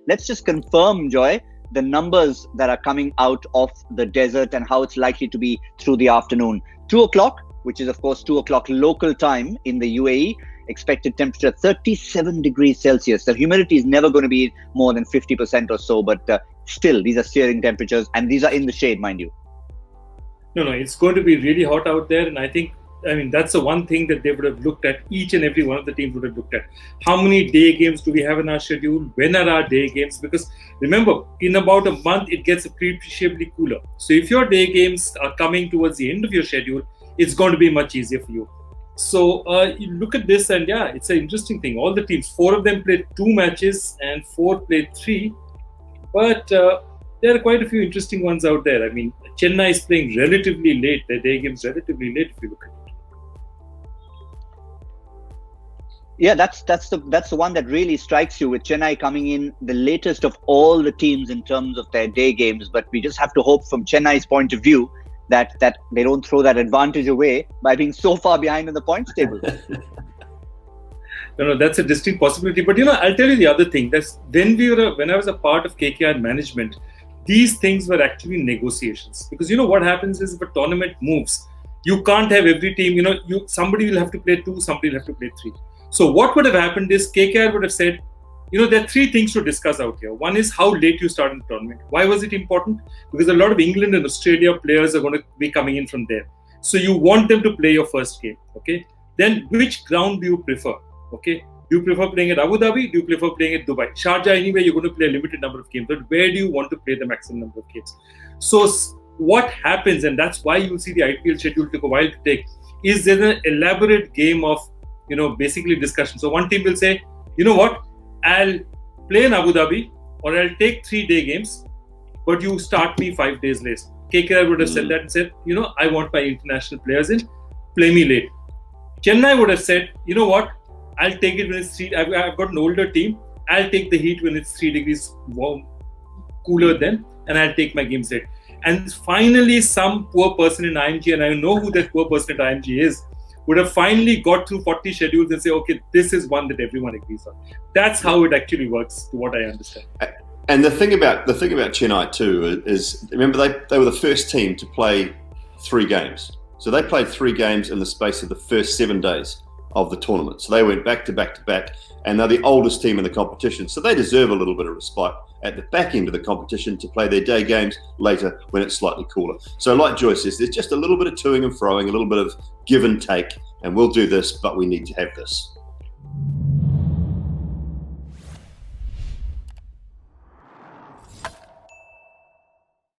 let's just confirm, Joy, the numbers that are coming out of the desert and how it's likely to be through the afternoon. 2 o'clock, which is of course 2 o'clock local time in the UAE, expected temperature 37 degrees Celsius. The humidity is never going to be more than 50% or so, but still, these are searing temperatures, and these are in the shade, mind you. No, it's going to be really hot out there, and I mean, that's the one thing that they would have looked at, each and every one of the teams would have looked at. How many day games do we have in our schedule? When are our day games? Because remember, in about a month, it gets appreciably cooler. So if your day games are coming towards the end of your schedule, it's going to be much easier for you. So you look at this, and yeah, it's an interesting thing. All the teams, 4 of them played 2 matches and 4 played 3. But there are quite a few interesting ones out there. I mean, Chennai is playing relatively late. Their day game's relatively late if you look at it. Yeah, that's the one that really strikes you, with Chennai coming in the latest of all the teams in terms of their day games. But we just have to hope from Chennai's point of view that they don't throw that advantage away by being so far behind in the points table. No, that's a distinct possibility. But I'll tell you the other thing. That's when I was a part of KKR management, these things were actually negotiations. Because what happens is, if a tournament moves, you can't have every team. Somebody will have to play 2, somebody will have to play 3. So what would have happened is KKR would have said, there are 3 things to discuss out here. One is how late you start in the tournament. Why was it important? Because a lot of England and Australia players are going to be coming in from there. So you want them to play your first game. Okay. Then which ground do you prefer? Okay. Do you prefer playing at Abu Dhabi? Do you prefer playing at Dubai? Sharjah, anyway, you're going to play a limited number of games. But where do you want to play the maximum number of games? So what happens, and that's why you'll see the IPL schedule took a while to take, is there's an elaborate game of basically discussion. So one team will say, I'll play in Abu Dhabi, or I'll take 3 day games, but you start me 5 days late. KKR would have said that and said, I want my international players in, play me late. Chennai would have said, I'll take it when it's 3. I've got an older team. I'll take the heat when it's 3 degrees warm, cooler then, and I'll take my games late. And finally, some poor person in IMG, and I know who that poor person at IMG is, would have finally got through 40 schedules and say, okay, this is one that everyone agrees on. That's how it actually works, to what I understand. And the thing about Chennai too is, remember, they were the first team to play 3 games. So they played 3 games in the space of the first 7 days of the tournament. So they went back to back to back, and they're the oldest team in the competition. So they deserve a little bit of respite at the back end of the competition to play their day games later when it's slightly cooler. So like Joy says, there's just a little bit of toing and froing, a little bit of give and take, and we'll do this, but we need to have this.